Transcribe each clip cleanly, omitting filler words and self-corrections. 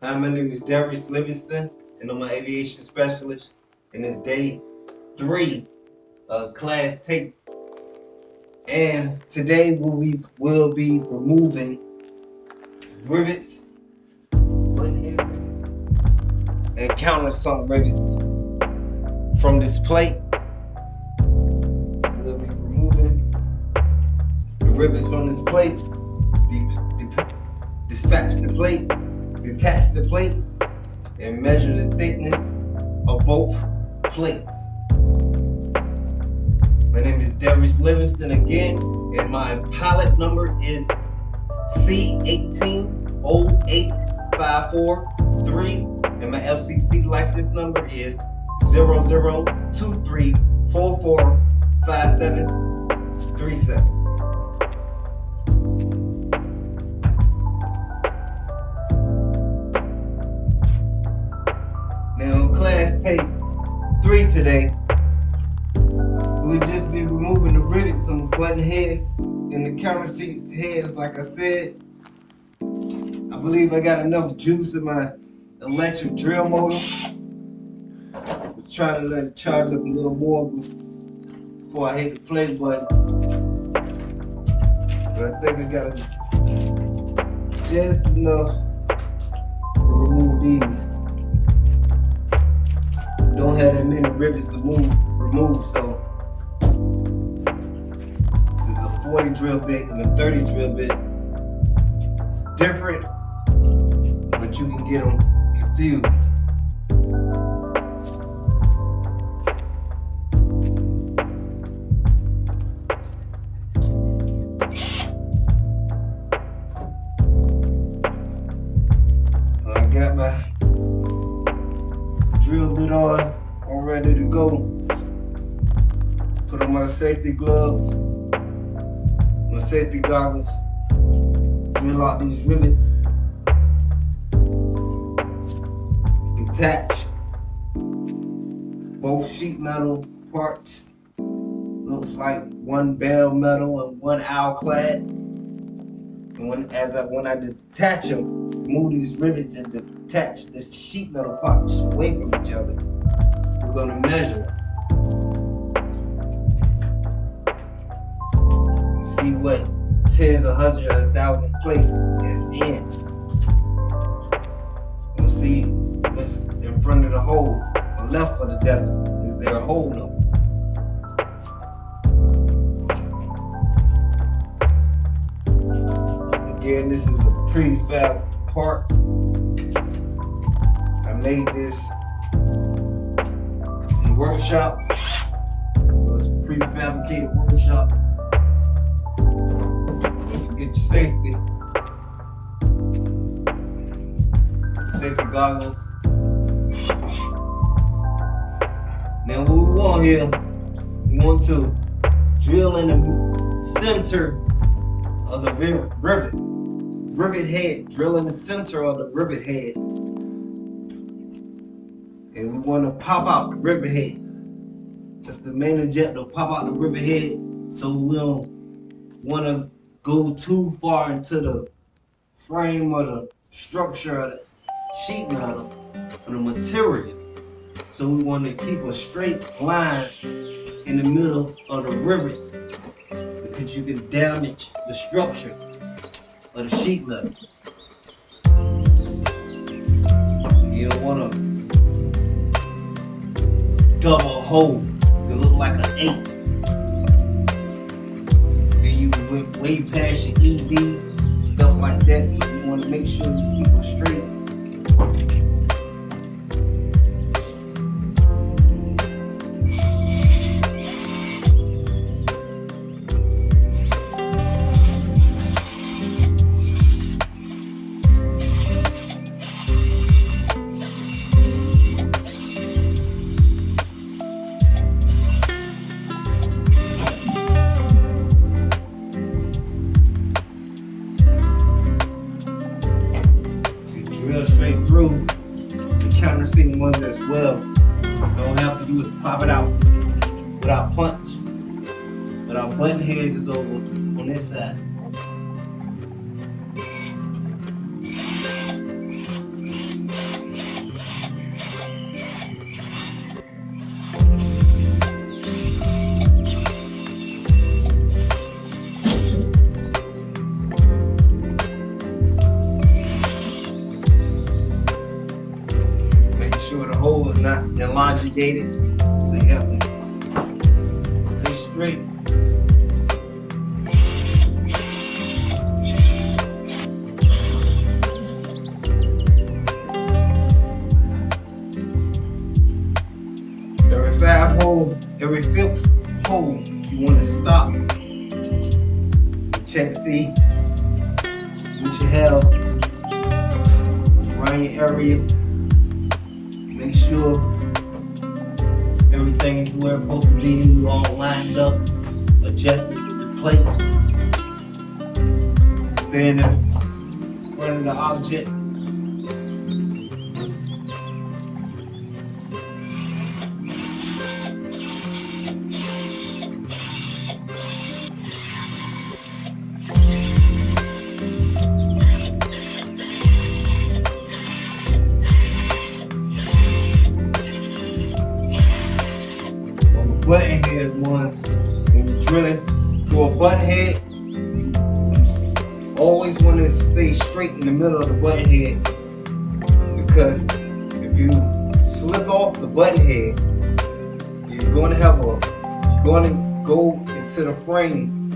Hi, my name is Livingston, and I'm an aviation specialist. And it's day 3 of class tape. And today will be removing rivets, button head rivets, and countersunk rivets from this plate. We'll be removing the rivets from this plate, dispatch the plate, detach the plate, and measure the thickness of both plates. My name is Livingston again, and my pilot number is C1808543, and my FCC license number is 0023445737. Now, class tape 3 today, we'll just be removing the rivets on the button heads and the counter seats heads. Like I said, I believe I got enough juice in my electric drill motor. I was trying to let it charge up a little more before I hit the play button, but I think I got just enough to remove these. Don't have that many rivets to remove, so this is a 40 drill bit and a 30 drill bit. It's different, but you can get them confused. I got my drill bit on, I'm ready to go. Put on my safety gloves, my safety goggles, drill out these rivets, detach both sheet metal parts. Looks like one bell metal and one owlclad. And when I detach them, move these rivets and detach this sheet metal parts away from each other, we're gonna measure. See what tens, 100, 1,000 place is in. We'll see what's in front of the hole or left for the decimal. Is there a hole number? Again, this is a prefab part. I made this in the workshop. So it's a prefabricated workshop. Don't forget your safety goggles. Now what we want here, we want to drill in the center of the rivet head. Drill in the center of the rivet head. And we want to pop out the rivet head. That's the main objective, pop out the rivet head, so we don't want to go too far into the frame or the structure of the sheet metal or the material. So we want to keep a straight line in the middle of the rivet, because you can damage the structure of the sheet metal. You don't want to double hole that look like an 8. Then you went way past your ED, stuff like that. So you want to make sure you keep it straight. Drill straight through the countersink ones as well. Don't have to do is pop it out without punch. But our button heads is over on this side. elongated, so you have to stay straight. Every 5 hole, every 5th hole, you want to stop and check, see what you have around your area. Make sure everything is where it's supposed to be. You all lined up, adjusted with the plate. Stand in front of the object. Button head ones, when you're drilling through a button head, you always want to stay straight in the middle of the button head, because if you slip off the button head, you're going to go into the frame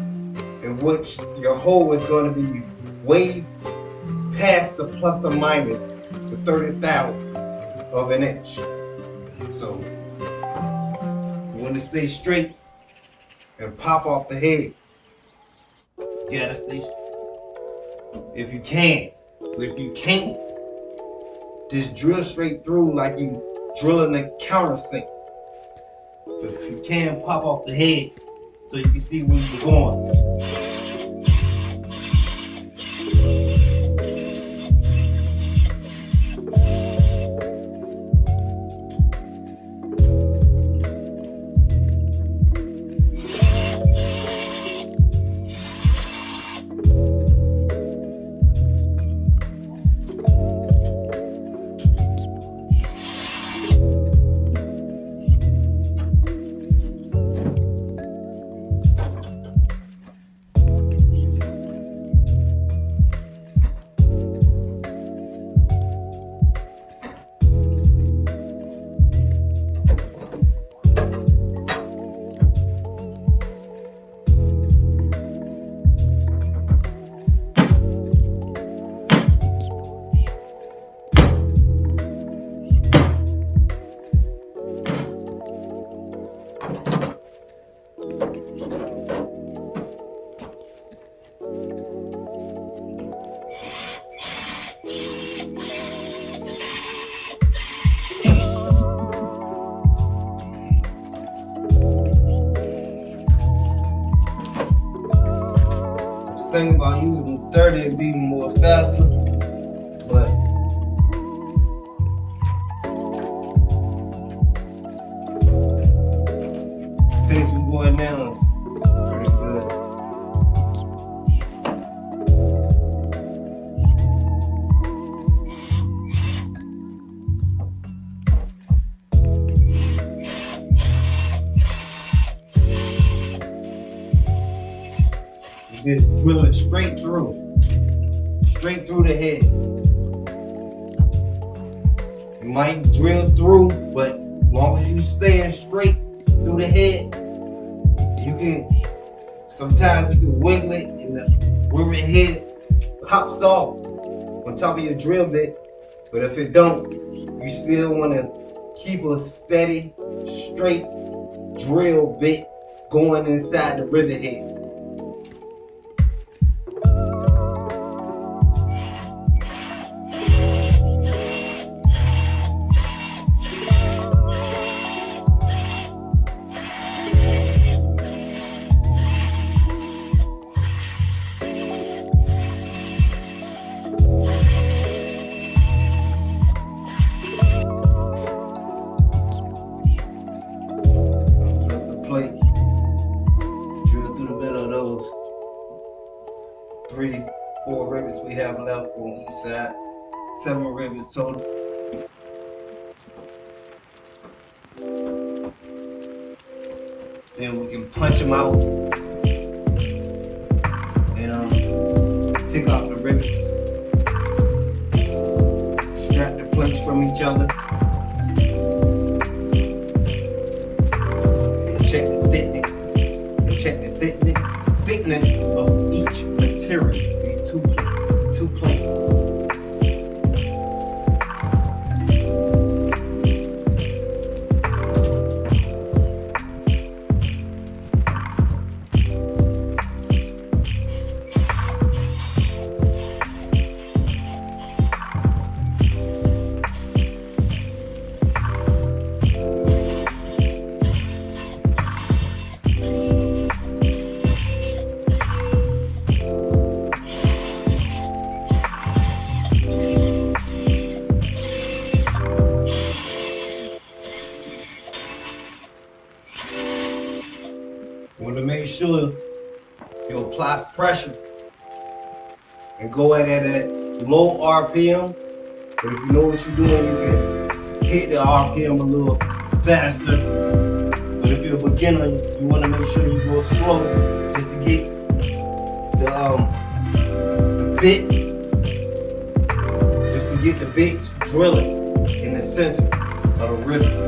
in which your hole is going to be way past the plus or minus the 30,000ths of an inch. So you want to stay straight and pop off the head. You gotta stay straight. If you can. But if you can't, just drill straight through like you drilling a countersink. But if you can, pop off the head so you can see where you're going. Thing about using 30, it'd be more faster, but pace we're going now is pretty good. Just drill it straight through the head. You might drill through, but as long as you staying straight through the head, sometimes you can wiggle it and the rivet head pops off on top of your drill bit. But if it don't, you still want to keep a steady, straight drill bit going inside the rivet head. Drill through the middle of those 3, 4 rivets we have left on each side. 7 rivets total. Then we can punch them out and take off the rivets. Extract the plates from each other. check the thickness of each material. These two plates. You want to make sure you apply pressure and go at it at low RPM. But if you know what you're doing, you can hit the RPM a little faster. But if you're a beginner, you want to make sure you go slow just to get the bit, just to get the bits drilling in the center of the rivet.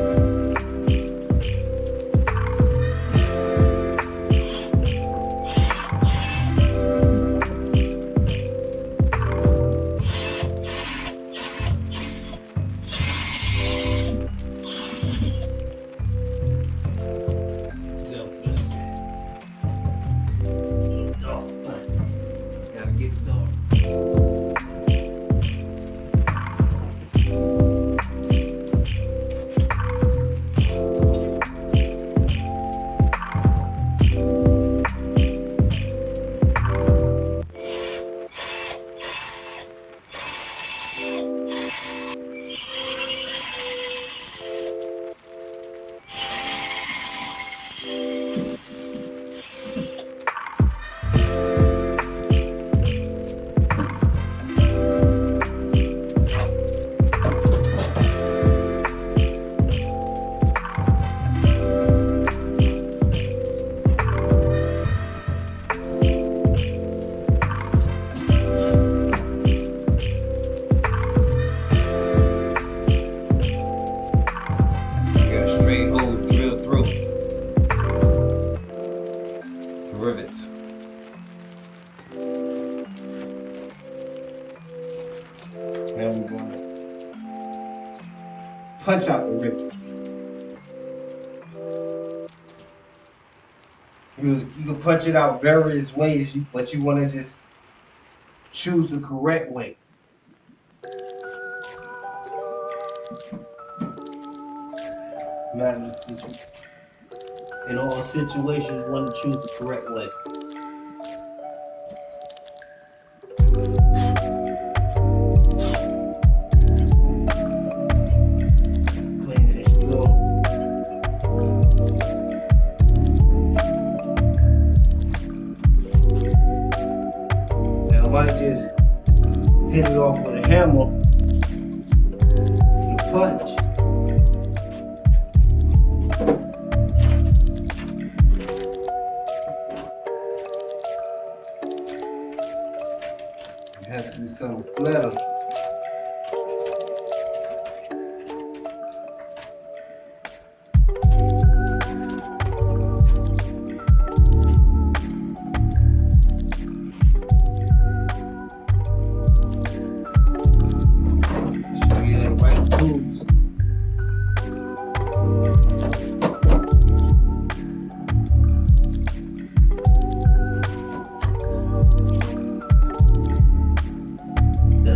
Rivets. Now we're going to punch out the rivet. You can punch it out various ways, but you want to just choose the correct way. In all situations, you want to choose the correct way. Clean as you go. Now I might just hit it off with a hammer and punch. Have to do something flatter. Show you the right tools.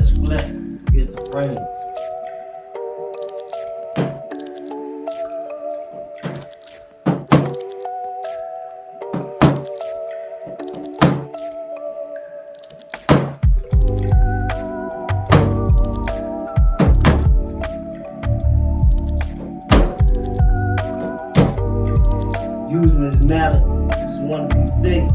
Flat against the frame. Using this mallet, just want to be safe.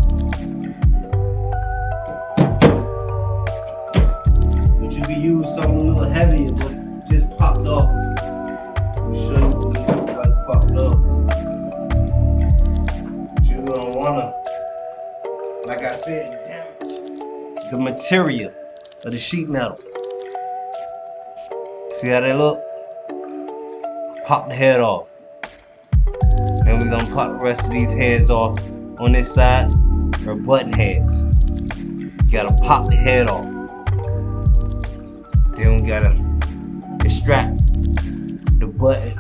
You can use something a little heavier, but just popped off. I'm sure you will get it popped up. But you're gonna wanna, like I said, damage the material of the sheet metal. See how they look? Pop the head off. And we're gonna pop the rest of these heads off on this side are button heads. You gotta pop the head off. Then we gotta extract the button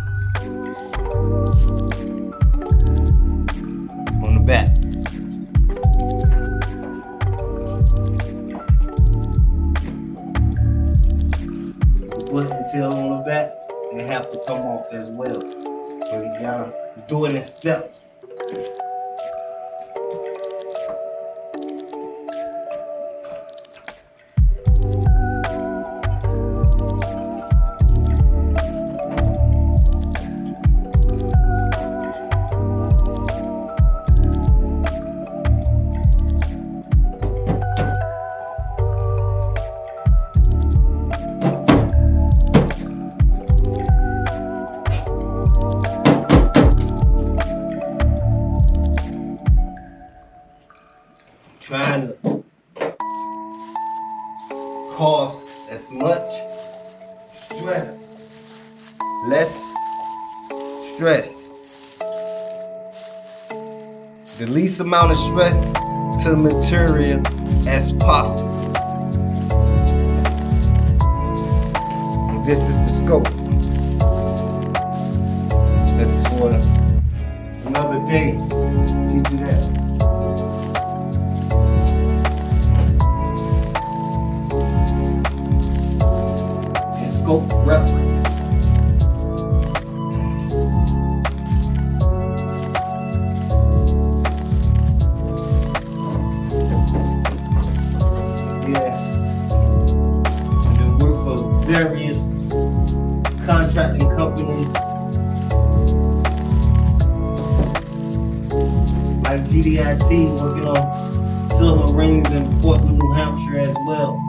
on the back. The button tail on the back, they have to come off as well. So you gotta do it in steps. Trying to cause as much stress, less stress, the least amount of stress to the material as possible. This is the scope. This is for another day. Teach you that. Scope reference. Yeah. And then work for various contracting companies like GDIT, working on submarines in Portsmouth, New Hampshire as well.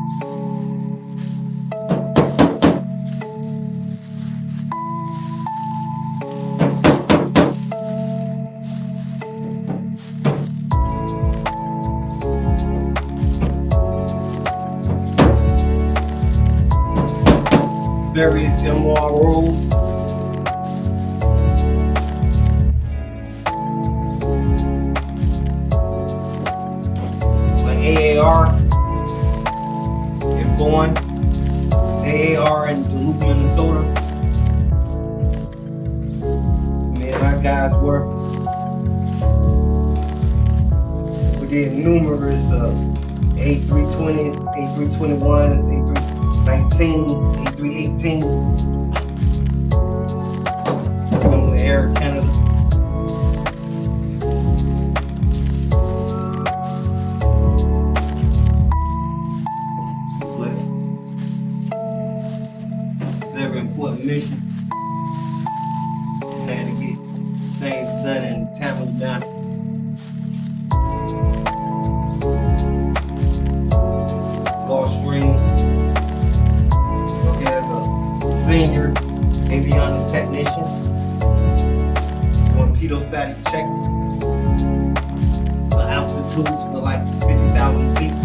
Various MROs. Like AAR in Bourne, AAR in Duluth, Minnesota. Me and my guys work. We did numerous A320s, A321s, A319s, A318s, from the Air Canada. Very important mission. Had to get things done in a timely manner. Gulfstream. Senior avionics technician, doing pedostatic checks for altitudes for like 50,000 feet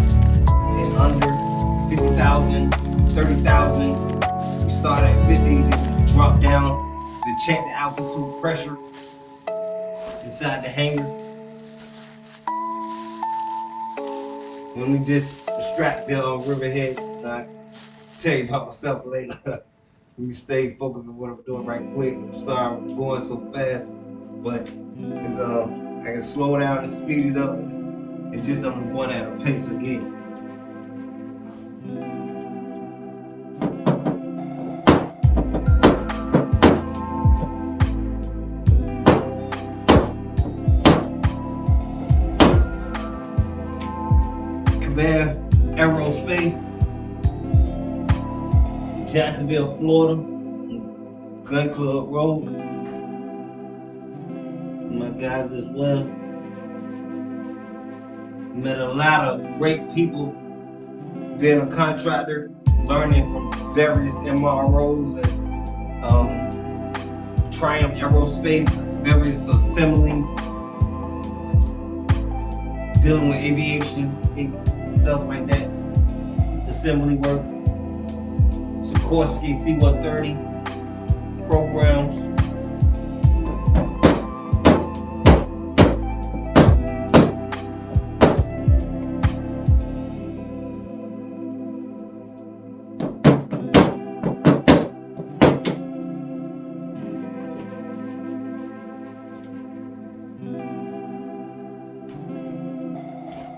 and under 50,000, 30,000. We start at 50, then we drop down to check the altitude pressure inside the hangar. When we just extract the rivet heads, I'll tell you about myself later. We stay focused on what I'm doing right quick. I'm sorry I'm going so fast, but it's I can slow down and speed it up. It's just I'm going at a pace again. Command Aerospace, Jacksonville, Florida, Gun Club Road. My guys as well. Met a lot of great people being a contractor, learning from various MROs and Triumph Aerospace, various assemblies, dealing with aviation, stuff like that, assembly work. Sikorsky C-130 programs.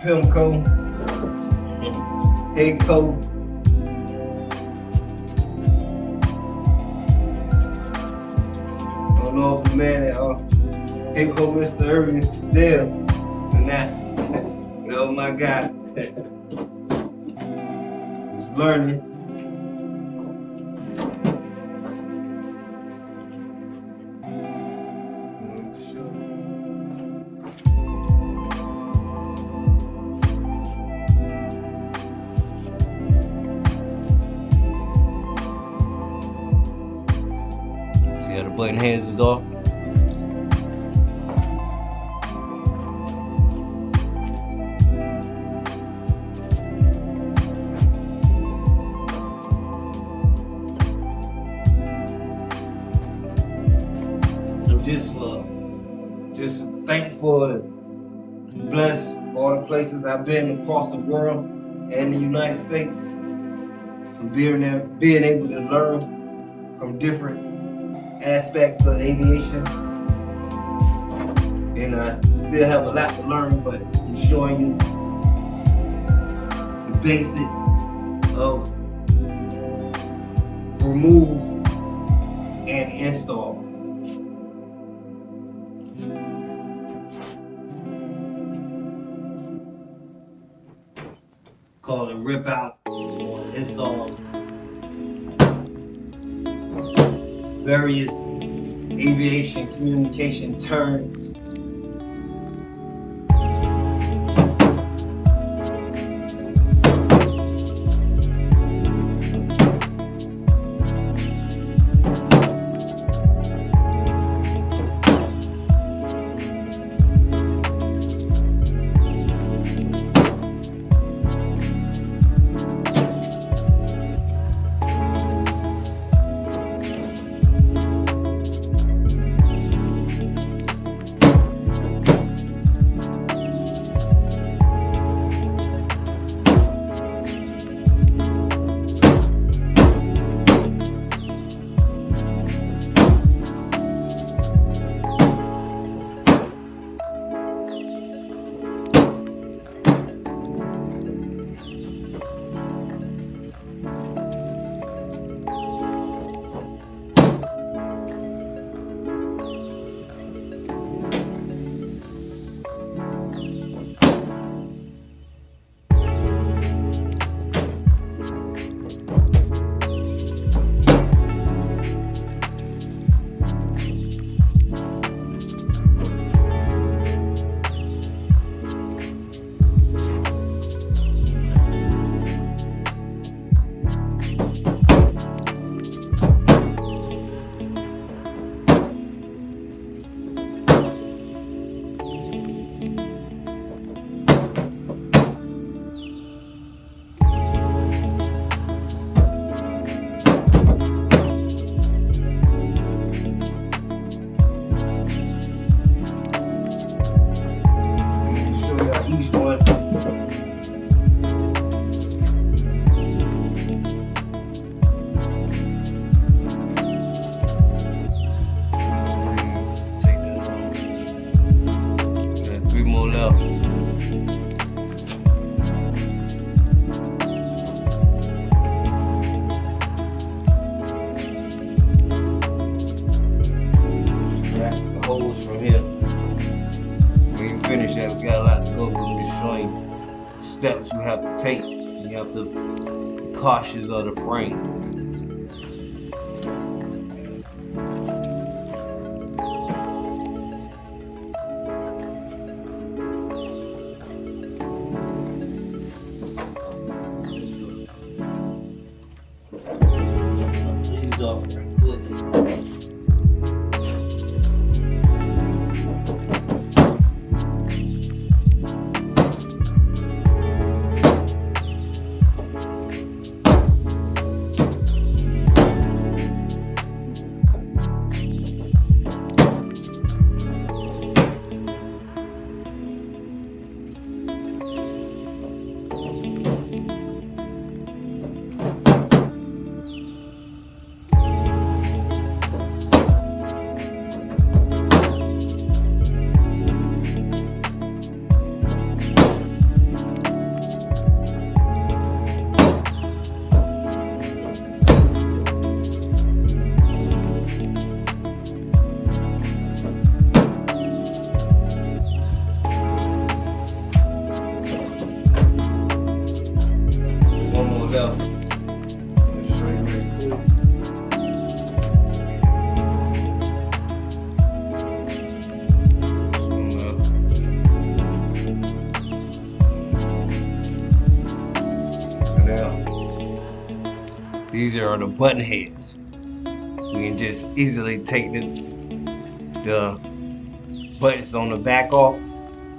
Pimco, Hayco. I don't know if the man at Hayco, Mr. Irving is there and that. But oh my God, he's learning. See how the button heads is off? I'm just thankful and blessed for all the places I've been across the world and the United States. From being able to learn from different aspects of aviation. And I still have a lot to learn, but I'm showing you the basics of remove and install. Call it rip out or install. Various aviation communication terms. Each one. Take that on. Got 3 more left. Got the holes from here. We ain't finished yet. We got a lot to go. I'm just showing you steps you have to take. You have to be cautious of the frame. These off right quick. left. Let me show you right quick. These are the button heads. We can just easily take the buttons on the back off.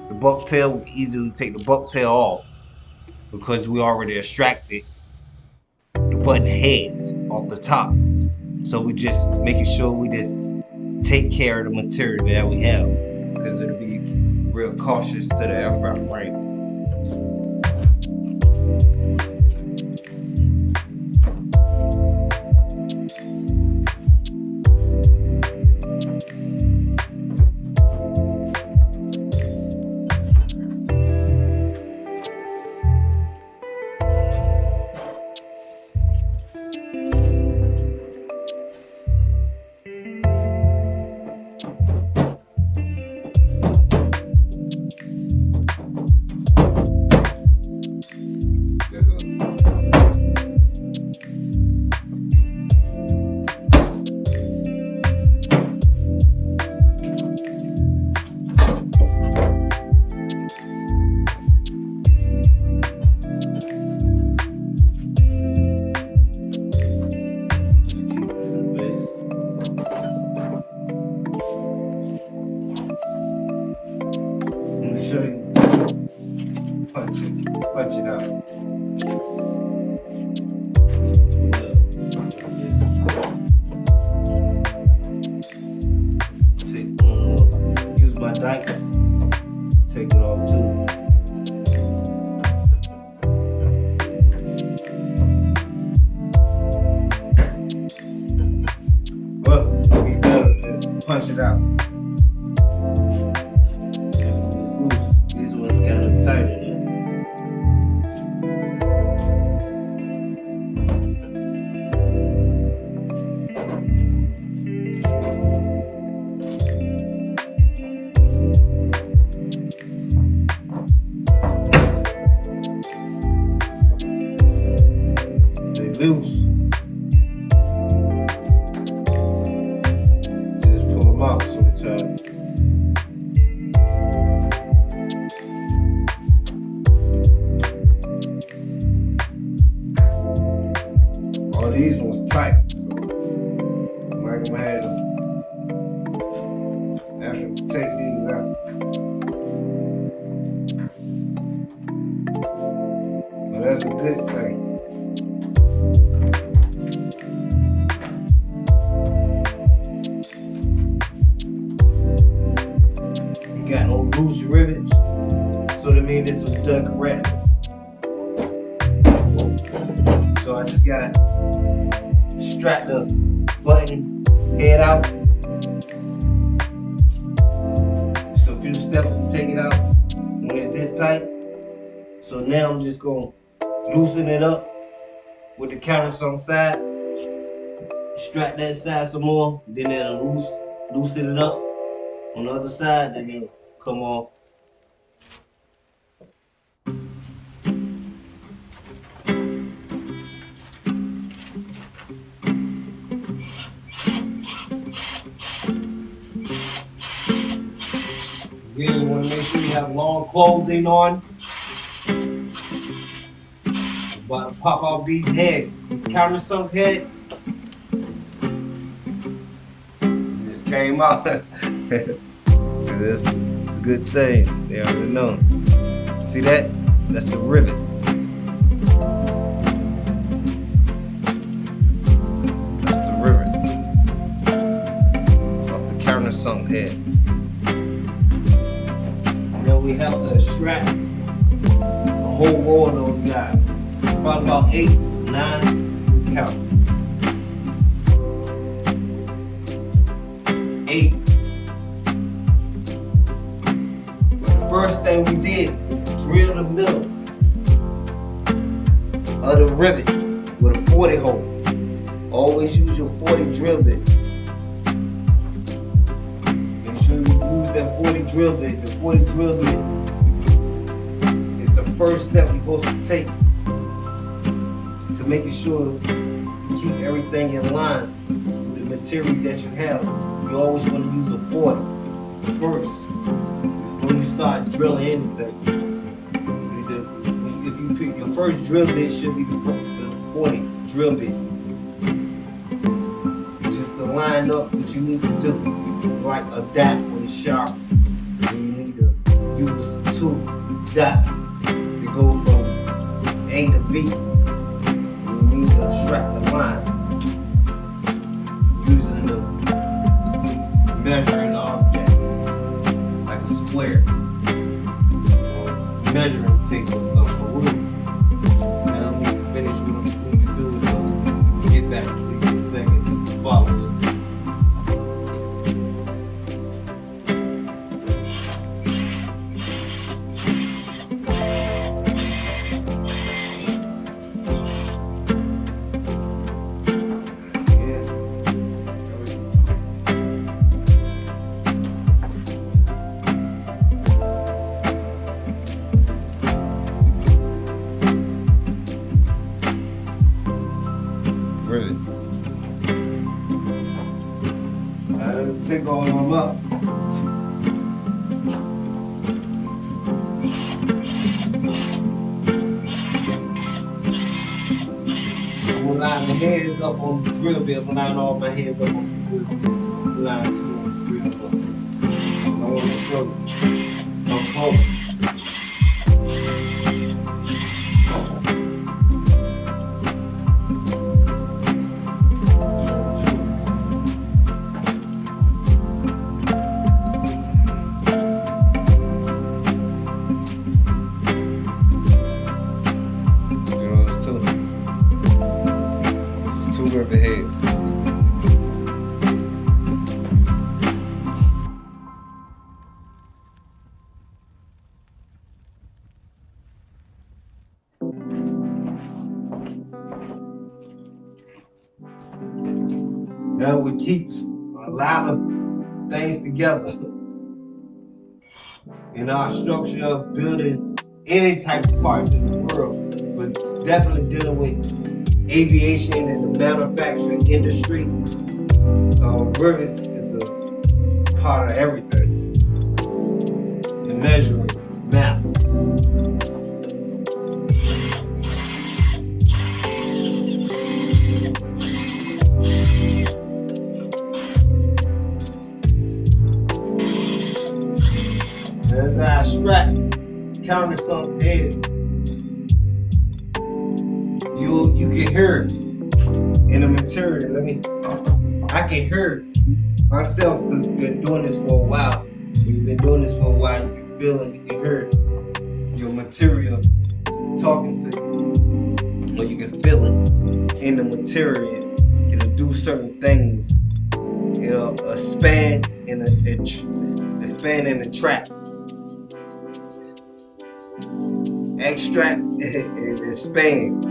The buck tail, we can easily take the buck tail off because we already extracted the button heads off the top. So we just making sure we just take care of the material that we have, because it'll be real cautious to the air fry frame. Show you. Punch it out. Use my dikes. Take it off too. But we gotta just punch it out. Loose. Just pull them out sometimes. All these ones tight, so I'm not gonna have them. After we take these out. But that's a good thing. Got no loose rivets, so that means this was done correctly. So I just gotta strap the button head out. So a few steps to take it out when it's this tight. So now I'm just gonna loosen it up with the counters on the side. Strap that side some more, then it'll loosen it up on the other side, then it'll come on. Again, you want to make sure you have long clothing on. You're about to pop off these heads, these countersunk heads. This came out. It's a good thing. They already know. See that? That's the rivet. That's the rivet of the countersunk head. Now we have to extract a whole row of those guys. Probably about 8, 9. Let's count. 8. First thing we did is drill the middle of the rivet with a 40 hole. Always use your 40 drill bit. Make sure you use that 40 drill bit. The 40 drill bit is the first step you're supposed to take making sure you keep everything in line with the material that you have. You always want to use a 40 first before you start drilling anything. If you pick your first drill bit, should be the 40 drill bit. Just to line up what you need to do. It's like a dot on the sharp. And you need to use 2 dots to go from A to B. And you need to extract the line using the measuring object, like a square or measuring tape or something. Now let me finish what I need to do and I'll get back to you in a second. Just follow me. Rivet. Take all of them up. I'm gonna line the heads up on the drill bit. I'm gonna line all my heads up on the drill bit. I'm gonna line 2 on the drill bit. I want to show you. Come close. Rivet heads. That what keeps a lot of things together in our structure of building any type of parts in the world, but definitely dealing with aviation and the manufacturing industry. Rivets is a part of everything. The measuring map. As I extract countersunk heads, you can hear it in the material. I can hear it myself because we've been doing this for a while. You've been doing this for a while, you can feel it, you can hear it. Your material talking to you. Or you can feel it in the material. It'll do certain things. It'll expand in the trap. Extract and expand.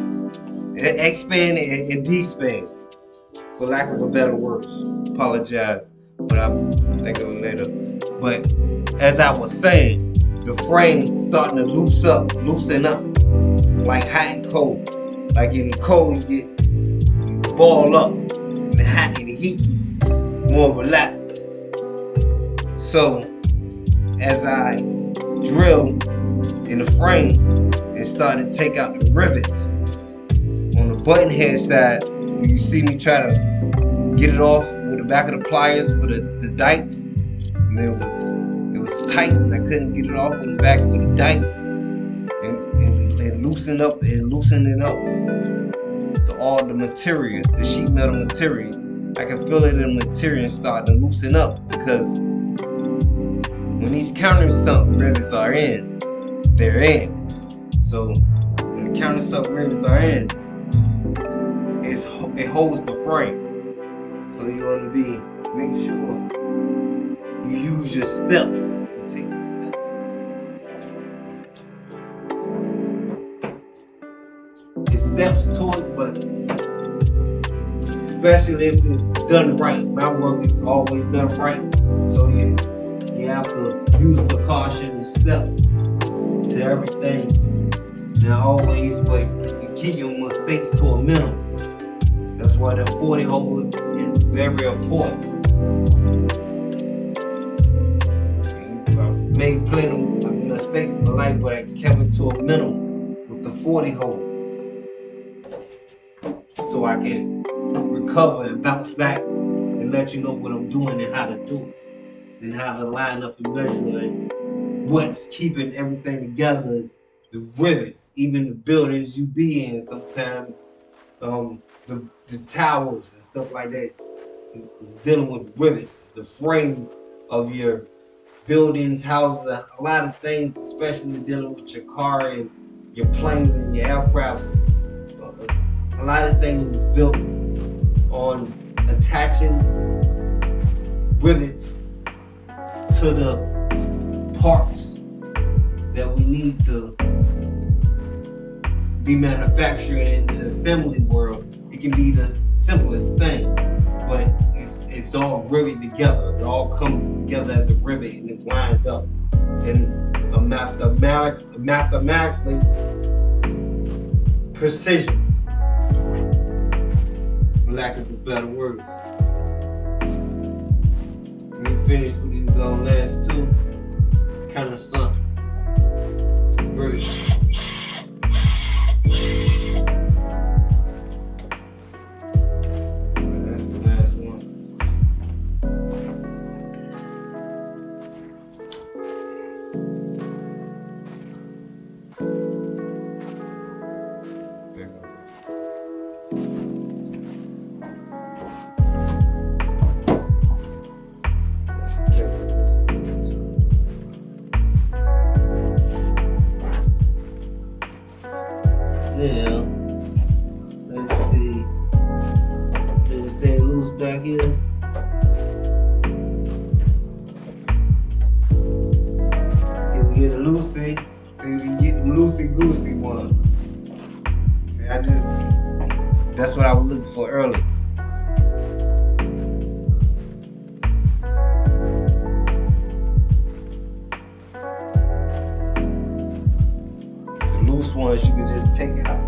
Expand and despand, for lack of a better words. Apologize, but I'll think of it later. But as I was saying, the frame starting to loosen up, like hot and cold. Like in the cold, you ball up, in the hot and the heat, more relaxed. So as I drill in the frame and start to take out the rivets on the button head side, when you see me try to get it off with the back of the pliers with the dikes, and it was tight and I couldn't get it off with the back with the dikes, and loosening up all the material, the sheet metal material. I can feel it in the material starting to loosen up, because when these countersunk rivets are in, they're in. So when the countersunk rivets are in, it holds the frame. So you want to make sure you use your steps. Take your steps. It steps to it, but especially if it's done right. My work is always done right. So you have to use precaution and steps to everything. Now always, but you keep your mistakes to a minimum. That's why the 40 hole is very important. I made plenty of mistakes in my life, but I kept it to a minimum with the 40 hole, so I can recover and bounce back and let you know what I'm doing and how to do it, and how to line up and measure. And what's keeping everything together is the rivets, even the buildings you be in sometimes. The towers and stuff like that is dealing with rivets. The frame of your buildings, houses, a lot of things, especially dealing with your car and your planes and your aircraft. A lot of things is built on attaching rivets to the parts that we need to be manufactured in the assembly world. It can be the simplest thing, but it's all riveted together. It all comes together as a rivet and it's lined up. And mathematically precision, for lack of better words. Let me finish with these last two. Kind of something. Great. Now, let's see. Anything loose back here? Can we get a loosey? See if we can get the loosey-goosey one. See, that's what I was looking for earlier. Loose ones you can just take out.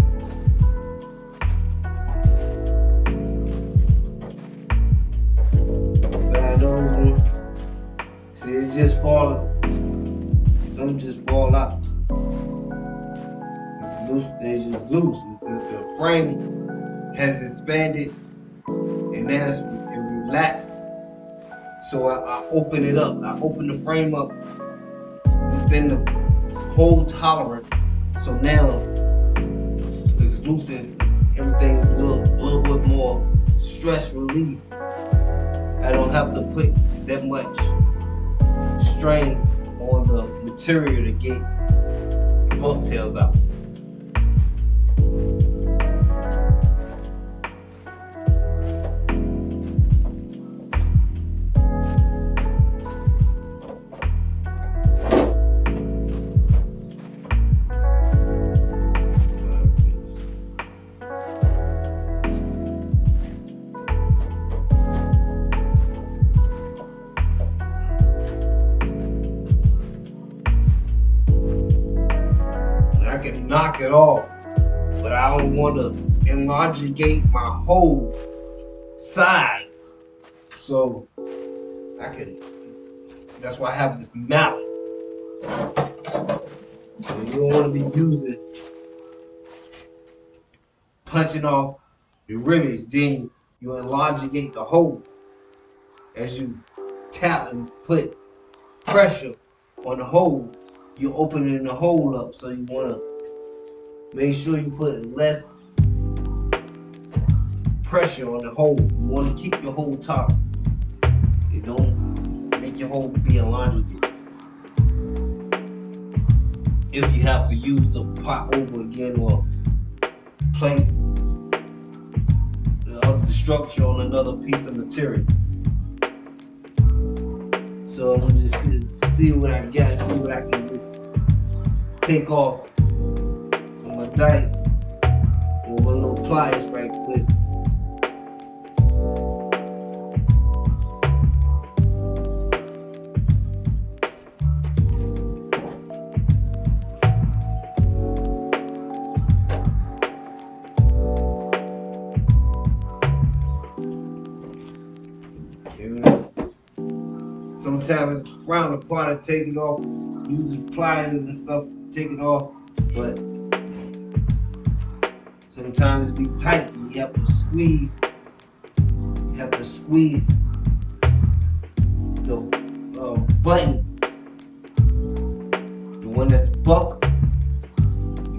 Find those ones. See, it just fall. Some just fall out. It's loose. They just loose. The frame has expanded and now it relaxed. So I open it up. I open the frame up within the whole tolerance. So now it's loose, everything's a little bit more stress relief. I don't have to put that much strain on the material to get bucktails out. I can knock it off, but I don't want to elongate my whole sides. So that's why I have this mallet. So you don't want to be using, punching off the rivets, then you elongate the hole as you tap and put pressure on the hole. You're opening the hole up, so you want to make sure you put less pressure on the hole. You want to keep your hole taut. You don't make your hole be elongated. If you have to use the pot over again or place the structure on another piece of material. So I'm gonna just see what I got, see what I can just take off on my dice with my little pliers right quick. sometimes it's frowned upon to take it off, using pliers and stuff to take it off, but sometimes it be tight. You have to squeeze. You have to squeeze the button, the one that's buck.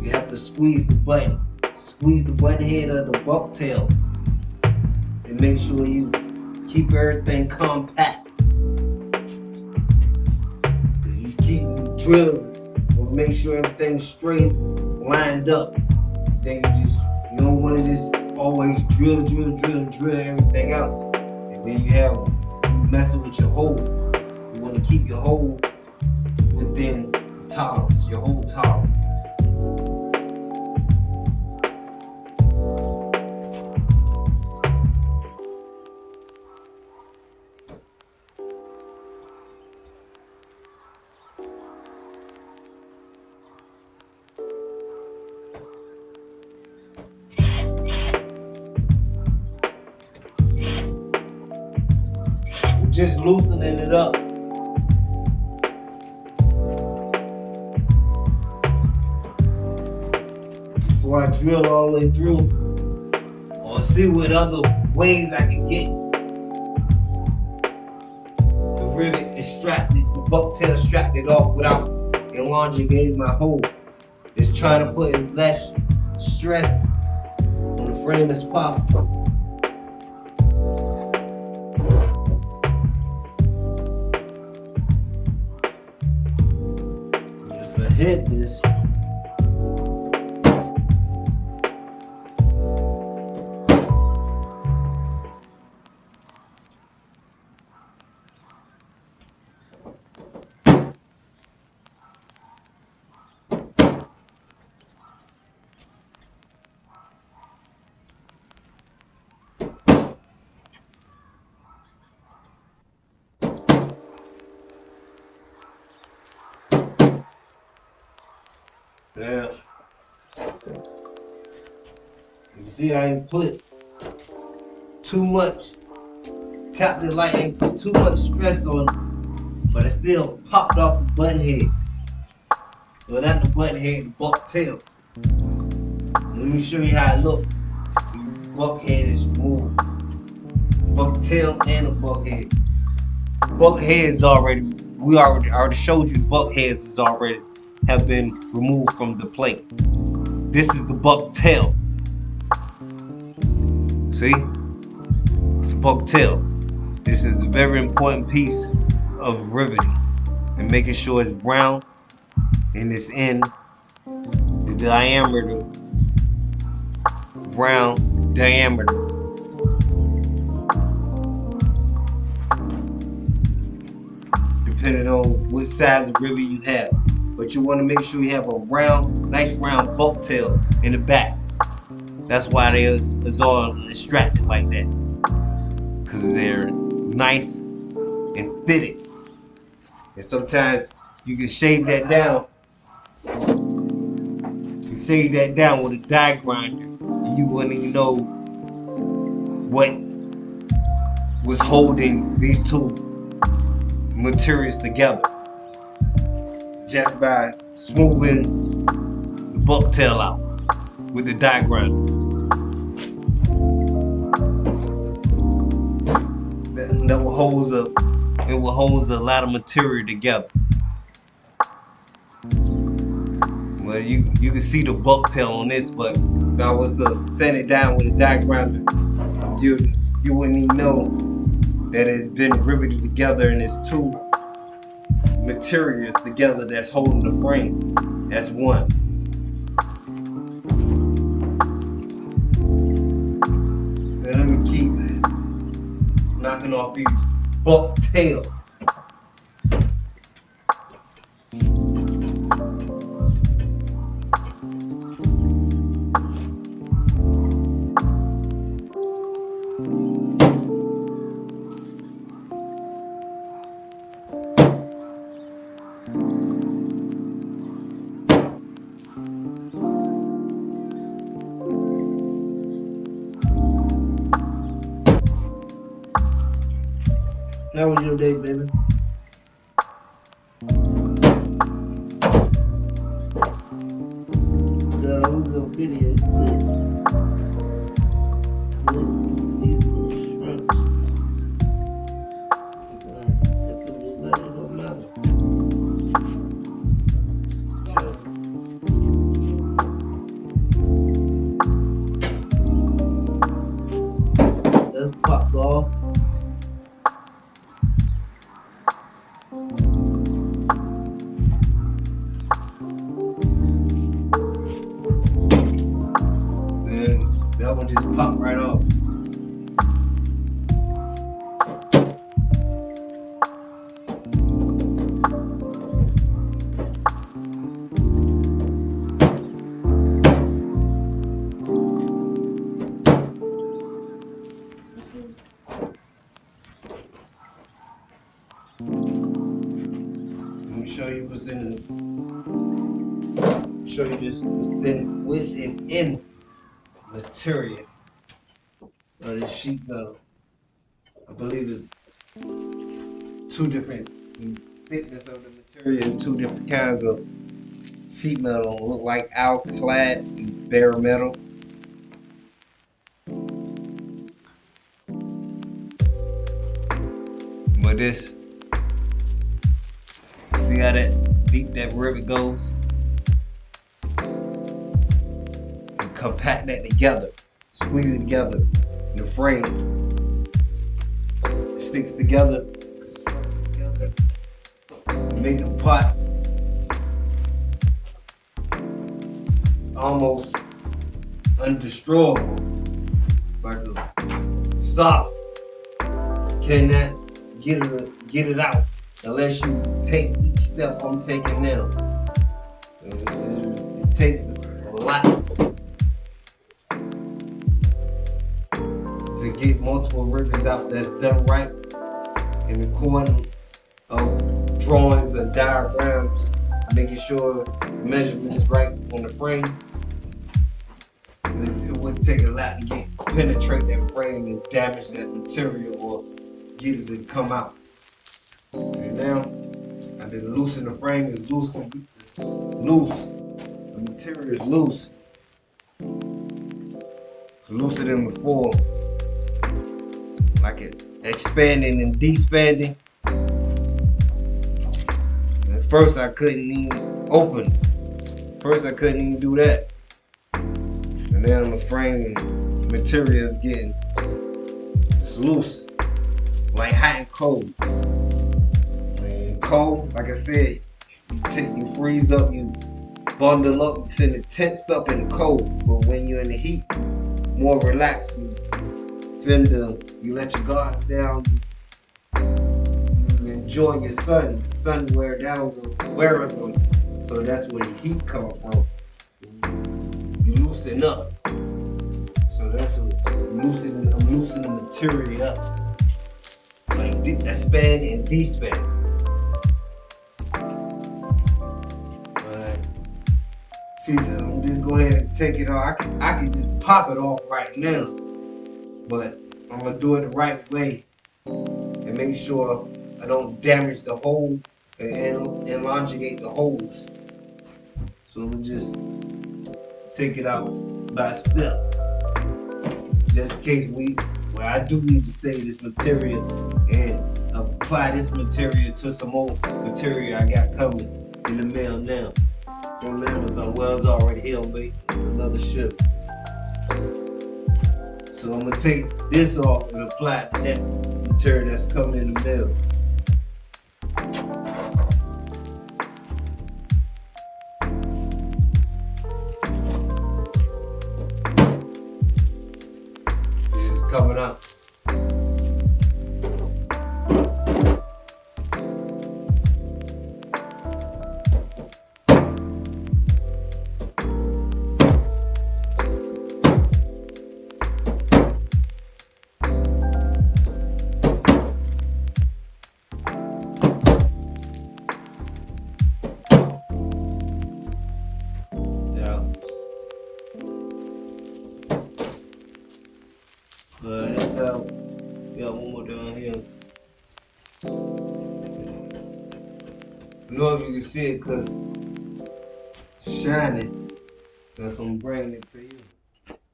You have to squeeze the button. Squeeze the button head of the buck tail, and make sure you keep everything compact. You keep drilling, make sure everything's straight, lined up. Then you don't want to just always drill everything out, and then you messing with your hole. You want to keep your hole within the tolerance, your hole tolerance. Just loosening it up. Before I drill all the way through, or see what other ways I can get the rivet extracted, the bucktail extracted off without elongating my hole. Just trying to put as less stress on the frame as possible. Hit this. Yeah. You see, I ain't put too much, tapped it like I ain't put too much stress on it, but it still popped off the button head. Well, not the button head, the buck tail. Let me show you how it looks. The buck head is removed. Buck tail and the buck head. Buck heads we already showed you buck heads have been removed from the plate. This is the buck tail. See? It's a buck tail. This is a very important piece of riveting and making sure it's round and it's in the diameter, round diameter. Depending on what size of rivet you have. But you want to make sure you have a nice round buck tail in the back. That's why it's all extracted like that. Because they're nice and fitted. And sometimes you can shave that down. You shave that down with a die grinder. And you wouldn't even know what was holding these two materials together. Just by smoothing the buck tail out with the die grinder. That will hold a lot of material together. Well, you can see the buck tail on this, but if I was to sand it down with a die grinder, you wouldn't even know that it's been riveted together and it's two materials together that's holding the frame. That's one. And let me keep knocking off these buck tails. How was your day, baby? was a video. Good. These little shrimps. It could look like it don't matter. Let's pop off. That one just popped right off. Let me show you what's in the, show you this what is in material of this sheet metal. I believe it's two different thickness of the material, two different kinds of sheet metal. Look like alclad and bare metal. But this, see how that deep that rivet goes? And compact that together, squeeze it together in the frame. It sticks together, make the pot almost undestroyable, like a solid. Cannot get it out unless you take each step I'm taking now. It takes a lot to get multiple rivets out that's done right in accordance of drawings and diagrams, making sure the measurement is right on the frame. It would take a lot to penetrate that frame and damage that material or get it to come out. See now, I did loosen the frame. It's loose. It's loose. The material is loose. Looser than before. Like it expanding and despanding. At first I couldn't even open. First I couldn't even do that. And now the frame and material is getting, it's loose. Like hot and cold. And cold, like I said, you freeze up, you bundle up, you send the tense up in the cold. But when you're in the heat, more relaxed, you let your guards down, you enjoy your sun. The sun wears on you. So that's where the heat comes from. You loosen up. So that's what I'm loosening the material up. Like expand and despand. Alright. See, so I'm just go ahead and take it off. I can just pop it off right now. But I'm gonna do it the right way and make sure I don't damage the hole and elongate the holes. So we'll just take it out by step. Just in case I do need to save this material and apply this material to some more material I got coming in the mail now. From Amazon. Well, it's already here, baby. Another ship. So I'm gonna take this off and apply it to that material that's coming in the mail. It's coming up. That's how we got one more down here. I don't know if you can see it because it's shining. That's what I'm bringing it to you.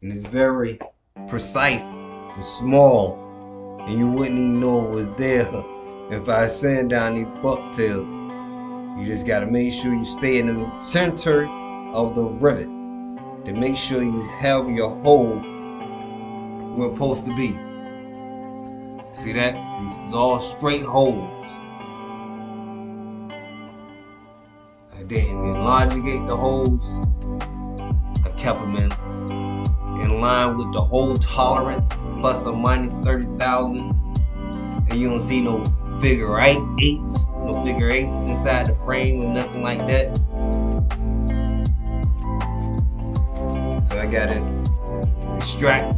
And it's very precise and small. And you wouldn't even know it was there if I sand down these bucktails. You just gotta make sure you stay in the center of the rivet to make sure you have your hole where it's supposed to be. See that? This is all straight holes. I didn't elongate the holes. I kept them in line with the hole tolerance, plus or minus 30 thousandths. And you don't see no figure eights inside the frame or nothing like that. So I gotta extract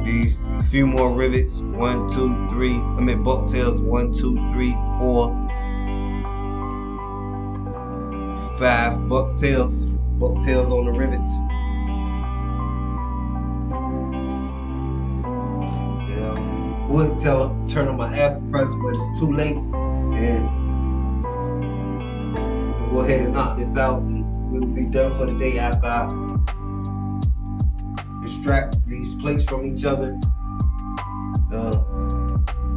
these few more rivets. 1, 2, 3. Bucktails. 1, 2, 3, 4, 5 bucktails. Bucktails on the rivets. Would turn on my air compressor, but it's too late, and we'll go ahead and knock this out, and we'll be done for the day after I extract these plates from each other.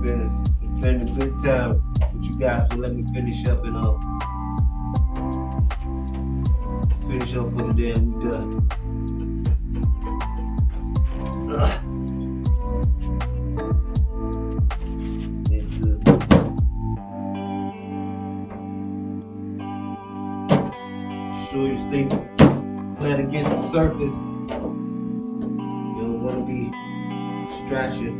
It's been a good time with you guys, so let me finish up and finish up for the day, and we done. Sure you stay flat against the surface. You don't want to be stretching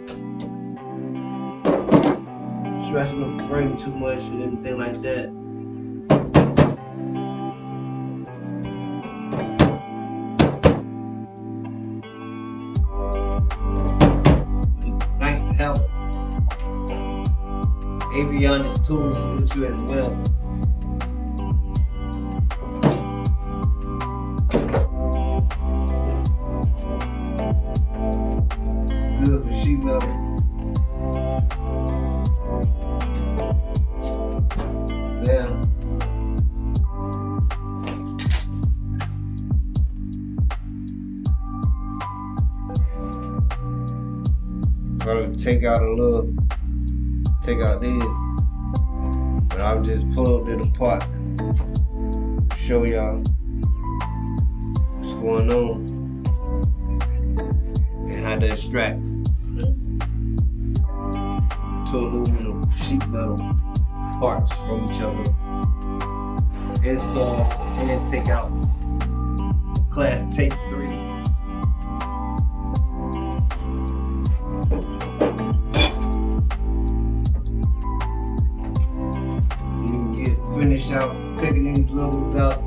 up the frame too much or anything like that. It's nice to have avionics tools with you as well. Good for sheet metal. Yeah. Try to take out these, but I'll just pull it apart, show y'all what's going on and how to extract two aluminum sheet metal parts from each other, install and take out class tape 3. You can get finished out taking these levels out,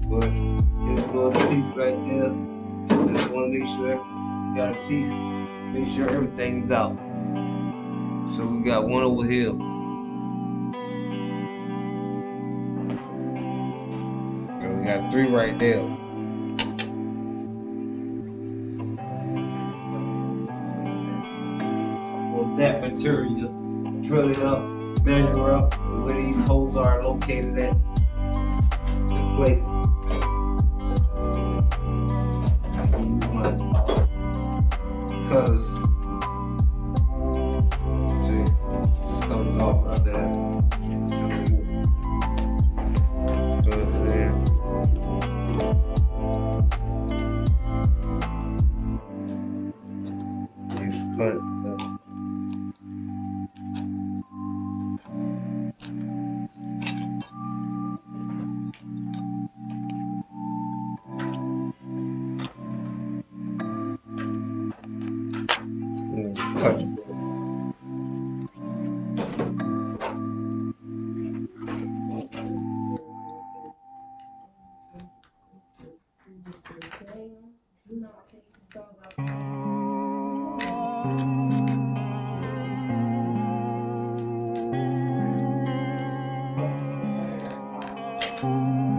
but here's a little piece right there. Just want to make sure you got a piece, make sure everything's out. So we got one over here. And we got 3 right there. On that material, drill it up, measure up where these holes are located at, and place it. I use my cutters. Comes off right there.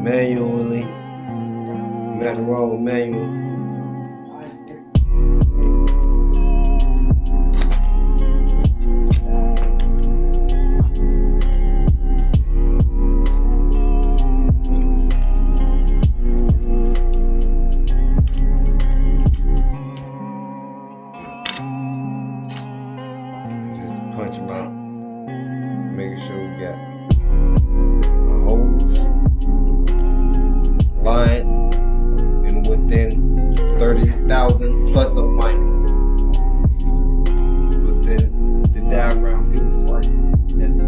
Manually, nothing wrong with manual. $1,000 plus or minus within the diagram blueprint. That's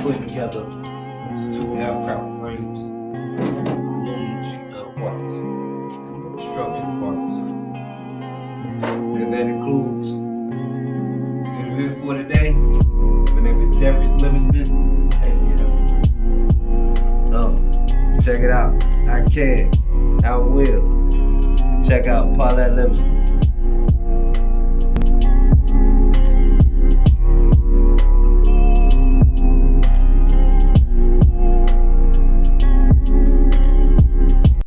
put together these 2 aircraft frames, aluminum sheet metal parts, structure parts, and that includes the review for today. My name is Livingston. Hey, check it out. I can. I will. Check out Paulette Livingston.